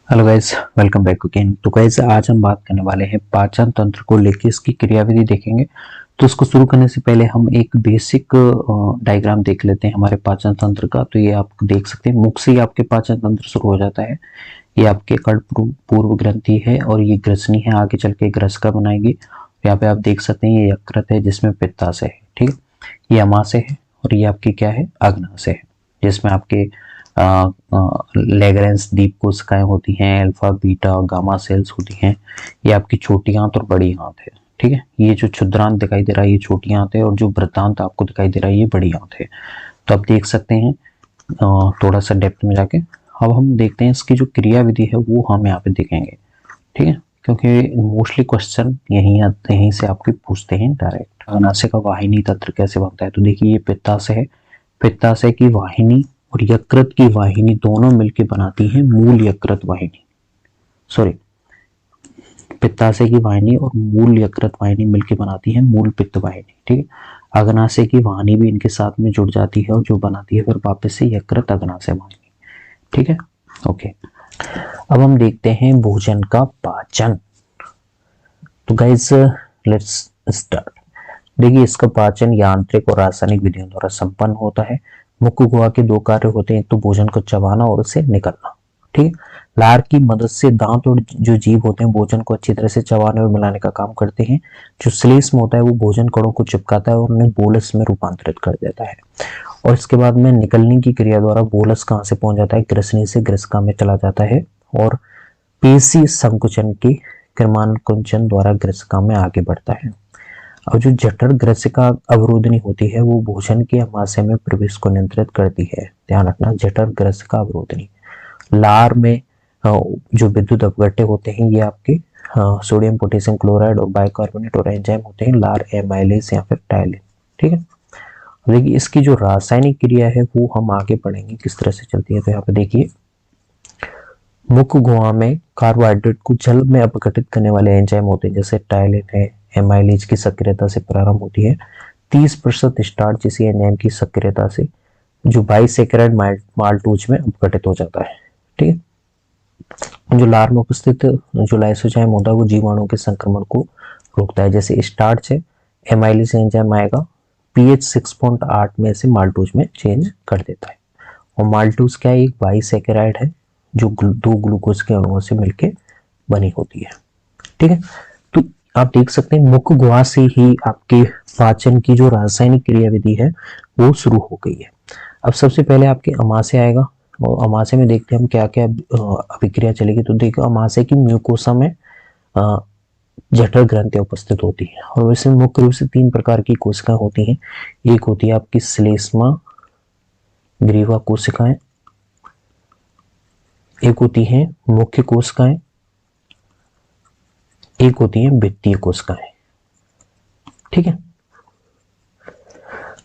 Hello guys, welcome back again. तो guys आज हम बात करने वाले हैं पाचन तंत्र को लेकर, इसकी क्रियाविधि देखेंगे। तो इसको शुरू करने से पहले हम एक बेसिक डायग्राम देख लेते हैं हमारे पाचन तंत्र का। तो ये आप देख सकते हैं, मुख से ही आपके पाचन तंत्र शुरू हो जाता है। ये आपके पूर्व ग्रंथि है और ये ग्रसनी है, आगे चल के ग्रसिका बनाएगी। यहाँ पे आप देख सकते हैं ये यकृत है जिसमें पित्ताशय है, ठीक है। ये अमाशय है और ये आपकी क्या है, अग्नाशय है, जिसमें आपके लैग्रेंज दीप कोशिकाएं होती हैं, अल्फा बीटा गामा सेल्स होती हैं। ये आपकी छोटी आंत और बड़ी आंत है, ठीक है। ये जो क्षुद्रांत दिखाई दे रहा है ये छोटी आंत है, और जो वृत्तांत आपको दिखाई दे रहा है ये बड़ी आंत है। तो आप देख सकते हैं थोड़ा सा डेप्थ में जाके। अब हम देखते हैं इसकी जो क्रियाविधि है वो हम यहाँ पे देखेंगे, ठीक है, क्योंकि मोस्टली क्वेश्चन यहीं से आपके पूछते हैं डायरेक्ट। अग्नाशय का वाहिनी तंत्र कैसे बनता है? तो देखिए ये पित्ताशय है, पित्ताशय की वाहिनी और यकृत की वाहिनी दोनों मिलकर बनाती हैं मूल यकृत वाहिनी। सॉरी, पित्ताशय की वाहिनी और मूल यकृत वाहिनी मिलकर बनाती है मूल पित्त वाहिनी, ठीक है। अग्नाशय की वाहिनी भी इनके साथ में जुड़ जाती है और जो बनाती है फिर वापस से यकृत अग्नाशय वाहिनी, ठीक है। ओके, अब हम देखते हैं भोजन का पाचन। तो गाइस लेट्स स्टार्ट। देखिए इसका पाचन यांत्रिक और रासायनिक विधियों द्वारा संपन्न होता है। मुख्य गुहा के दो कार्य होते हैं, एक तो भोजन को चबाना और उसे निकलना, ठीक है। लार की मदद से दांत और जो जीभ होते हैं भोजन को अच्छी तरह से चबाने और मिलाने का काम करते हैं। जो श्लेष्म होता है वो भोजन कणों को चिपकाता है और उन्हें बोलस में रूपांतरित कर देता है। और इसके बाद में निकलने की क्रिया द्वारा बोलस कहाँ से पहुंच जाता है, ग्रसनी से ग्रसिका में चला जाता है और पेशी संकुचन के क्रमानुकुंचन द्वारा ग्रसिका में आगे बढ़ता है। और जो जठर ग्रसिका अवरोधनी होती है वो भोजन के अमाशय में प्रवेश को नियंत्रित करती है। ध्यान रखना, जठर ग्रसिका अवरोधनी। लार में जो विद्युत अपघट्य होते हैं ये आपके सोडियम पोटेशियम क्लोराइड और बाइकार्बोनेट और एंजाइम होते हैं, लार एमाइलेज या फिर टाइलिन, ठीक है। देखिए इसकी जो रासायनिक क्रिया है वो हम आगे पढ़ेंगे किस तरह से चलती है। तो यहाँ पे देखिए मुख्य गुहा में कार्बोहाइड्रेट को जल में अपघटित करने वाले एंजाइम होते हैं, जैसे टाइलिन है, एमाइलेज की सक्रियता से प्रारंभ होती है 30% स्टार्च इसी एंजाइम की सक्रियता से जो बाइसेकेराइड माल्टोज में अपघटित हो जाता है, ठीक है। जो लार में उपस्थित जो लाइसोजाइम होता है वो जीवाणु के संक्रमण को रोकता है। जैसे स्टार्च है, एमाइलेज एंजाइम आएगा, पीएच 6.8 में से माल्टोज में चेंज कर देता है। और माल्टोज क्या है, एक बाइसेकेराइड है जो दो ग्लूकोज के अणुओं से मिलकर बनी होती है, ठीक है। तो आप देख सकते हैं मुख्य गुहा से ही आपके पाचन की जो रासायनिक क्रियाविधि है वो शुरू हो गई है। अब सबसे पहले आपके अमाशय आएगा और अमाशय में देखते हैं हम क्या क्या अभिक्रिया चलेगी। तो देखो अमाशय की म्यूकोसा में जठर ग्रंथियां उपस्थित होती है और वैसे मुख्य रूप से 3 प्रकार की कोशिकाएं होती हैं। एक होती है आपकी श्लेष्मा ग्रीवा कोशिकाएं, एक होती है मुख्य कोशिकाएं, एक होती है भित्तीय कोशिकाएं, ठीक है।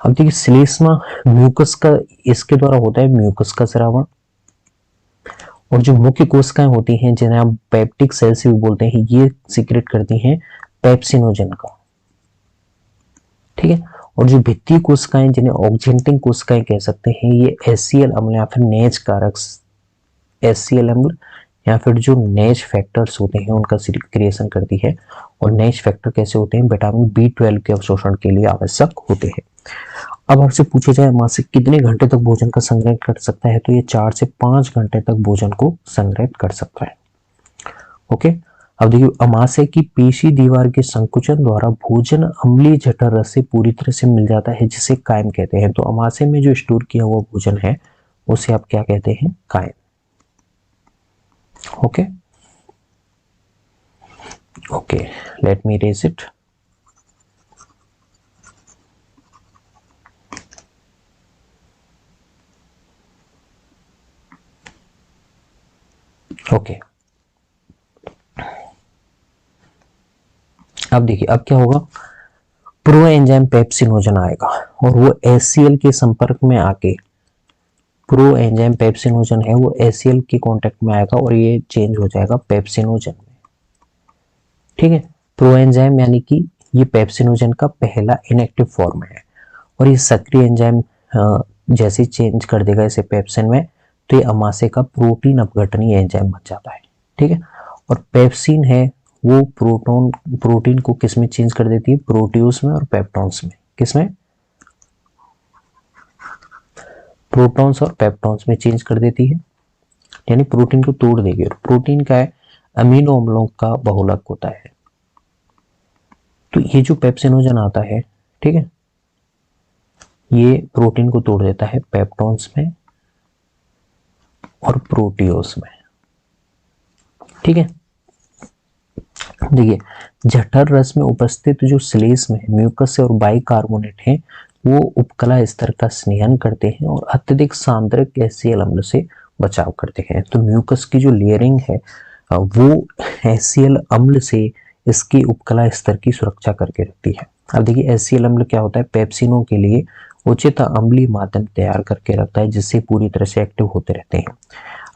अब देखिए श्लेष्मा म्यूकस का इसके द्वारा होता है म्यूकस का स्रावण, और जो मुख्य कोशिकाएं होती हैं जिन्हें हम पेप्टिक सेल्स भी बोलते हैं ये सीक्रेट करती हैं पेप्सिनोजन का, ठीक है। और जो भित्तीय कोशिकाएं जिन्हें ऑक्जेंटिंग कोशिकाएं कह सकते हैं ये एचसीएल अम्ल या फिर नेज कारक एचसीएल अम्ल या फिर जो नेज फैक्टर्स होते हैं उनका क्रिएशन करती है। और नेज फैक्टर कैसे होते हैं, विटामिन B12 के अवशोषण के लिए आवश्यक होते हैं। अब आपसे पूछा जाए अमाशय कितने घंटे तक भोजन का संग्रह कर सकता है, तो ये 4 से 5 घंटे तक भोजन को संग्रहित कर सकता है। ओके, अब देखिए अमाशय की पेशी दीवार के संकुचन द्वारा भोजन अम्लीय जठर रस से पूरी तरह से मिल जाता है जिसे कायम कहते हैं। तो अमाशय में जो स्टोर किया हुआ भोजन है उसे आप क्या कहते हैं, कायम। Okay okay, let me raise it. Okay, अब देखिए अब क्या होगा, प्रो एंजाइम पेप्सिनोजन आएगा और वो एचसीएल के संपर्क में आके प्रो एंजाइम पेप्सिनोजन है वो एचसीएल के कांटेक्ट में आएगा और ये चेंज हो जाएगा पेप्सिनोजन में, ठीक है। प्रो एंजाइम यानी कि ये पेप्सिनोजन का पहला इनएक्टिव फॉर्म है और ये सक्रिय एंजाइम जैसे चेंज कर देगा इसे पेप्सिन में तो ये अमाशय का प्रोटीन अपघटनीय एंजाइम बन जाता है, ठीक है। और पेप्सिन है वो प्रोटीन को किस में चेंज कर देती है, प्रोट्यूस में और पेप्टॉन्स में। किसमें, प्रोटॉन्स और पेप्टॉन्स में चेंज कर देती है, यानी प्रोटीन को तोड़ देगी। और प्रोटीन का है अमीनो अम्लों का बहुलक होता है। तो ये जो पेप्सिनोजन आता है, ठीक है, ये प्रोटीन को तोड़ देता है पेप्टॉन्स में और प्रोटियोस में, ठीक है। देखिए, जठर रस में उपस्थित जो श्लेष्म में म्यूकस और बाइकार्बोनेट है वो उपकला स्तर का स्नेहन करते हैं और अत्यधिक सांद्रक HCl अम्ल से बचाव करते हैं। तो म्यूकस की जो लेयरिंग है वो HCl अम्ल से इसकी उपकला स्तर की सुरक्षा करके रखती है। अब देखिए, HCl अम्ल क्या होता है, पेप्सिनों के लिए उचित अम्लीय माध्यम तैयार करके रखता है जिससे पूरी तरह से एक्टिव होते रहते हैं।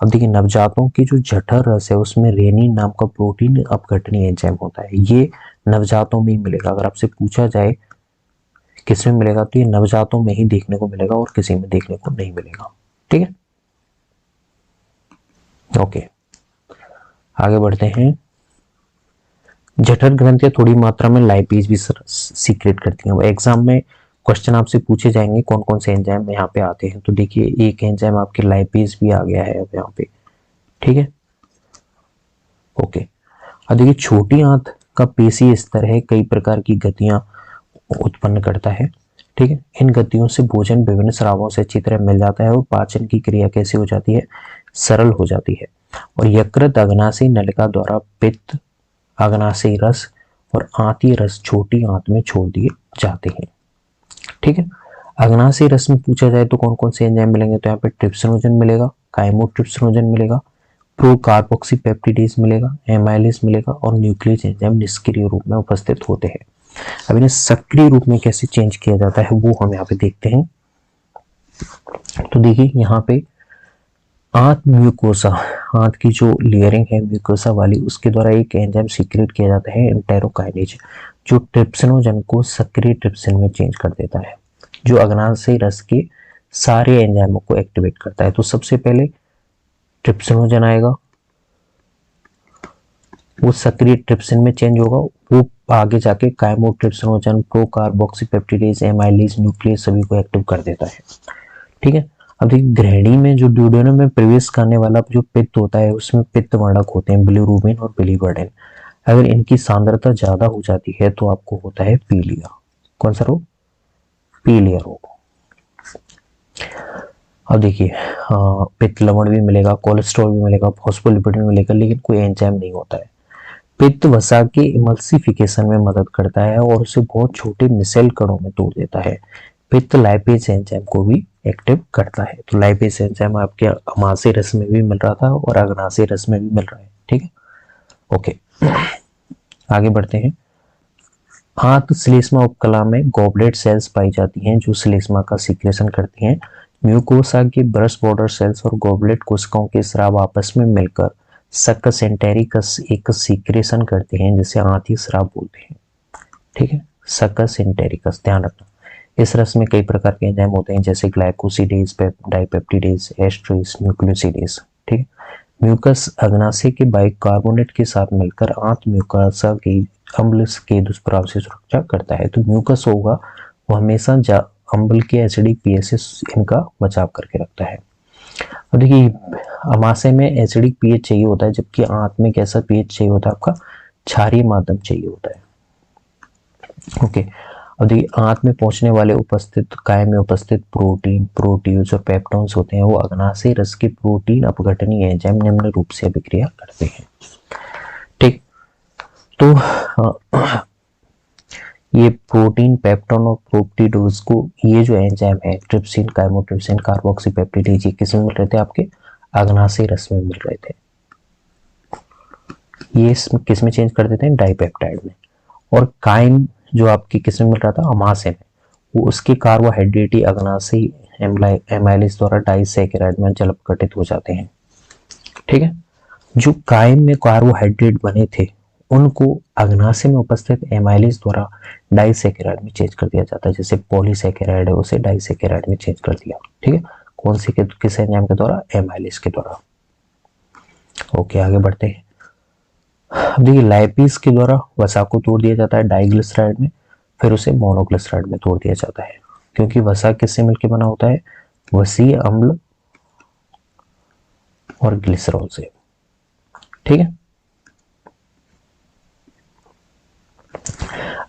अब देखिए, नवजातों की जो जठर रस है उसमें रेनिन नाम का प्रोटीन अपघटनीय एंजाइम होता है। ये नवजातों में ही मिलेगा। अगर आपसे पूछा जाए किस में मिलेगा, तो ये नवजातों में ही देखने को मिलेगा और किसी में देखने को नहीं मिलेगा, ठीक है। ओके, आगे बढ़ते हैं। जठर ग्रंथियां थोड़ी मात्रा में लाइपेज भी सीक्रेट करती हैं। एग्जाम में क्वेश्चन आपसे पूछे जाएंगे कौन कौन से एंजाइम यहाँ पे आते हैं। तो देखिए, एक एंजाइम आपके लाइपेज भी आ गया है अब यहाँ पे, ठीक है। ओके, अब देखिए, छोटी आंत का पेशी स्तर है कई प्रकार की गतियां उत्पन्न करता है, ठीक है। इन गतियों से भोजन विभिन्न स्रावों से अच्छी तरह मिल जाता है और पाचन की क्रिया कैसे हो जाती है, सरल हो जाती है। और यकृत अग्नाशयी नलिका द्वारा पित्त, अग्नाशयी रस और आंतीय रस छोटी आंत में छोड़ दिए जाते हैं, ठीक है। अग्नाशयी रस में पूछा जाए तो कौन कौन से एंजाइम मिलेंगे, तो यहाँ पे ट्रिप्सिनोजन मिलेगा, काइमोट्रिप्सिनोजन मिलेगा, प्रोकार्बोक्सीपेप्टिडेज मिलेगा, एमाइलेज मिलेगा और न्यूक्लियस एंजाइम निष्क्रिय रूप में उपस्थित होते हैं। अब इन्हें सक्रिय रूप में कैसे चेंज किया जाता है वो हम यहाँ पे देखते हैं। तो देखिए, यहाँ पे आंत म्यूकोसा, आंत की जो लेयरिंग है म्यूकोसा वाली, उसके द्वारा एक एंजाइम सीक्रेट किया जाता है एंटेरोकाइनेज, जो ट्रिप्सिनोजन को सक्रिय ट्रिप्सिन में चेंज कर देता है, जो अग्नाशयी रस के सारे एंजाइमों को एक्टिवेट करता है। तो सबसे पहले ट्रिप्सिनोजन आएगा, वो सक्रिय ट्रिप्सिन में चेंज होगा, वो आगे जाके काइमोट्रिप्सिनोजन, प्रोकार्बोक्सीपेप्टिडेज, एमाइलेज, न्यूक्लियस सभी को एक्टिव कर देता है, ठीक है। अब देखिए, ग्रहणी में जो ड्यूडेनम में प्रवेश करने वाला जो पित्त होता है उसमें पित्त वर्णक होते हैं बिलिरुबिन और बिलिवर्डेन। अगर इनकी सांद्रता ज्यादा हो जाती है तो आपको होता है पीलिया। कौन सा रोग, पीलिया रोग। अब देखिए, पित्त लवण भी मिलेगा, कोलेस्ट्रॉल भी मिलेगा, फॉस्फोलिपिड भी मिलेगा, लेकिन कोई एंजाइम नहीं होता है। पित्त वसा के इमल्सिफिकेशन में मदद करता है और उसे बहुत छोटे मिसेल कणों में तोड़ देता है। पित्त लाइपेज एंजाइम को भी एक्टिव करता है। तो लाइपेज एंजाइम आपके अमाशय रस में भी मिल रहा था और अग्नाशय रस में भी मिल रहा है, ठीक है। ओके, आगे बढ़ते हैं। आंत श्लेष्मा उपकला में गॉबलेट सेल्स पाई जाती हैं जो श्लेष्मा का सीक्रेशन करती हैं। म्यूकोसा के ब्रश बॉर्डर सेल्स और गॉबलेट कोशिकाओं के स्राव आपस में मिलकर सक्कस एंटेरिकस एक सीक्रेशन करते हैं जिसे आंतीय स्राव बोलते हैं, ठीक है। सक्कस एंटेरिकस, ध्यान रखना। इस रस में कई प्रकार के एंजाइम होते हैं जैसे ग्लाइकोसिडेज, डाइपेप्टिडेज, एस्ट्रेज, न्यूक्लियोसिडेज, ठीक है। म्यूकस अग्नाशय के बाइकार्बोनेट के साथ मिलकर आंत म्यूकोसा के अम्ल के दुष्प्रभाव से सुरक्षा करता है। तो म्यूकस होगा वो हमेशा अम्ल के एसिडिक पीएच से इनका बचाव करके रखता है। अब देखिए, अमाशय में एसिडिक पीएच चाहिए होता है जबकि आंत में कैसा पीएच चाहिए होता है, आपका क्षारीय माध्यम चाहिए होता है। ओके, अब देखिए, आंत में पहुंचने वाले उपस्थित कायम में उपस्थित प्रोटीन, प्रोटीज और पेप्टोन्स होते हैं वो अग्नाशय रस के प्रोटीन अपघटनीय एंजाइम निम्न रूप से अभिक्रिया करते हैं, ठीक। तो ये प्रोटीन, पेप्टोन और प्रोप्टिडोज को ये जो एंजाइम है ट्रिप्सिन, काइमोट्रिप्सिन, कार्बोक्सीपेप्टिडेज, ये किस में मिल रहे थे, आपके अग्नाशय रस में मिल रहे थे। ये किस में चेंज कर देते हैं, डाइपेप्टाइड में। और काइम जो आपकी किस में मिल रहा था, अमाशय में, वो उसके कार्बोहाइड्रेट अग्नाशयी एमाइलेज द्वारा डाइसैकेराइड में जल अपघटित हो जाते हैं, ठीक है। जो कायम में कार्बोहाइड्रेट बने थे उनको अग्नाशय में उपस्थित एमाइलेज द्वारा डाइसैकेराइड में चेंज कर दिया जाता है। जैसे पॉलीसैकेराइड है उसे डाइसैकेराइड में चेंज कर दिया, ठीक है। कौन से किस एंजाइम के द्वारा, एमाइलेज के द्वारा। ओके, आगे बढ़ते हैं। अब देखिए लाइपेज के द्वारा वसा को तोड़ दिया जाता है डाइग्लिसराइड में, फिर उसे मोनोग्लिसराइड में तोड़ दिया जाता है, क्योंकि वसा किससे मिलकर बना होता है, वसीय अम्ल और ग्लिसरॉल से। ठीक है।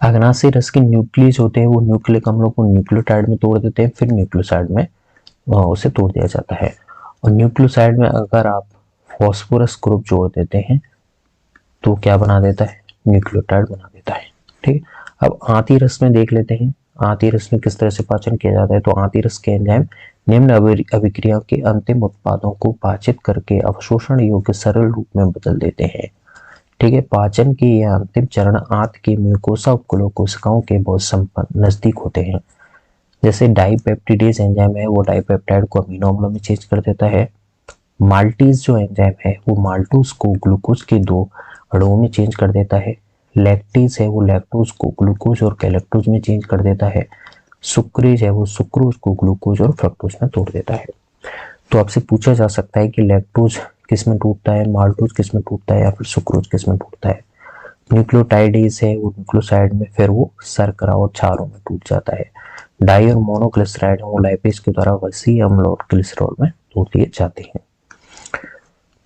अग्नाशय रस के न्यूक्लियस होते हैं, वो न्यूक्लिक अम्लों को न्यूक्लियोटाइड में तोड़ देते हैं, फिर न्यूक्लियोसाइड में उसे तोड़ दिया जाता है। और न्यूक्लियोसाइड में अगर आप फॉस्फोरस ग्रुप जोड़ देते हैं तो क्या बना देता है, न्यूक्लियोटाइड बना देता है। ठीक है। अब आंती रस में देख लेते हैं, आंती रस में किस तरह से पाचन किया जाता है। तो आंती रस के एंजाइम निम्न अभिक्रिया के अंतिम उत्पादों को पाचित करके अवशोषण योग्य सरल रूप में बदल देते हैं। ठीक है। पाचन के यह अंतिम चरण आंत के म्यूकोसा उपकुलों कोशिकाओं के बहुत संपन्न नजदीक होते हैं। जैसे डाइपेप्टिडेज एंजाइम है, वो डाइपेप्टाइड को अमीनो अम्लों में चेंज कर देता है। माल्टीज जो एंजाइम है वो माल्टोज को ग्लूकोज के 2 अणुओं में चेंज कर देता है। लैक्टेज है वो लैक्टोज को ग्लूकोज और कैलेक्टोज में चेंज कर देता है। सुक्रेज है वो सुक्रोज को ग्लूकोज और फ्रक्टोज में तोड़ देता है। तो आपसे पूछा जा सकता है कि लैक्टोज किस में टूटता है, माल्टोज किस में टूटता है, या फिर सुक्रोज किस में टूटता है। न्यूक्लियोटाइडेज है वो न्यूक्लियोसाइड में, फिर वो शर्करा और क्षारों में टूट जाता है। डाई और मोनोग्लिसराइड वो लाइपेज के द्वारा वसीय अम्ल और ग्लिसरॉल में तोड़ दिए जाते हैं।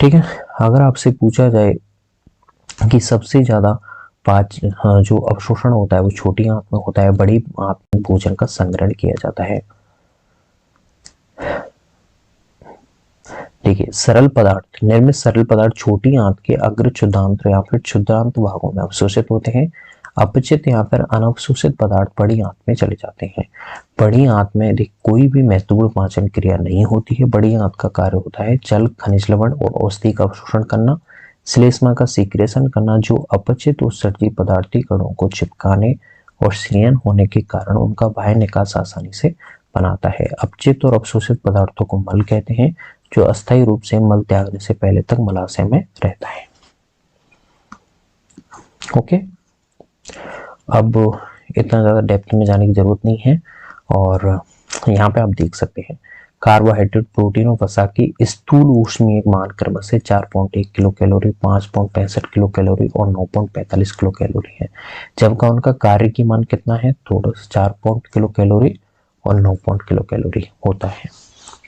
ठीक है। अगर आपसे पूछा जाए कि सबसे ज्यादा जो अवशोषण होता है वो छोटी आंत में होता है, बड़ी आंत में भोजन का संग्रहण किया जाता है। देखिए सरल पदार्थ, निर्मित सरल पदार्थ छोटी आंत के अग्र क्षुद्रांत या फिर क्षुद्रांत भागों में अवशोषित होते हैं। अपचित या फिर अनवशोषित पदार्थ बड़ी आंत में चले जाते हैं। बड़ी आंत में कोई भी महत्वपूर्ण पाचन क्रिया नहीं होती है। बड़ी आंत का कार्य होता है जल, खनिज लवण और औषधि का अवशोषण करना, श्लेष्मा का सीक्रेशन करना, जो अपचित उत्सर्जित पदार्थीय कणों को चिपकाने और श्रेयन होने के कारण उनका बाह्य निकास आसानी से बनाता है। अपचित और अवशोषित पदार्थों को मल कहते हैं, जो अस्थायी रूप से मल त्यागने से पहले तक मलाशय में रहता है। ओके। अब इतना ज्यादा डेप्थ में जाने की जरूरत नहीं है। और यहाँ पे आप देख सकते हैं कार्बोहाइड्रेट, प्रोटीन और वसा की स्थूल ऊष्मीय मान क्रम से 4.1 किलो कैलोरी, 5.65 किलो कैलोरी और 9.45 किलो कैलोरी है। जबकि उनका कार्य की मान कितना है, थोड़ा 4 किलो कैलोरी और 9 किलो कैलोरी होता है।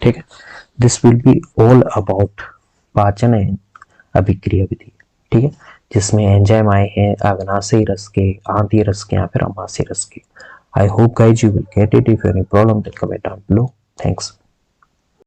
ठीक है। This will be all about पाचन अभिक्रिया विधि। ठीक है, जिसमें एंजाइम आए हैं अग्नाशयी रस के, आंतीय रस के या फिर अमाशय रस के। I hope guys you will get it. If you have any problem then comment down below. Thanks.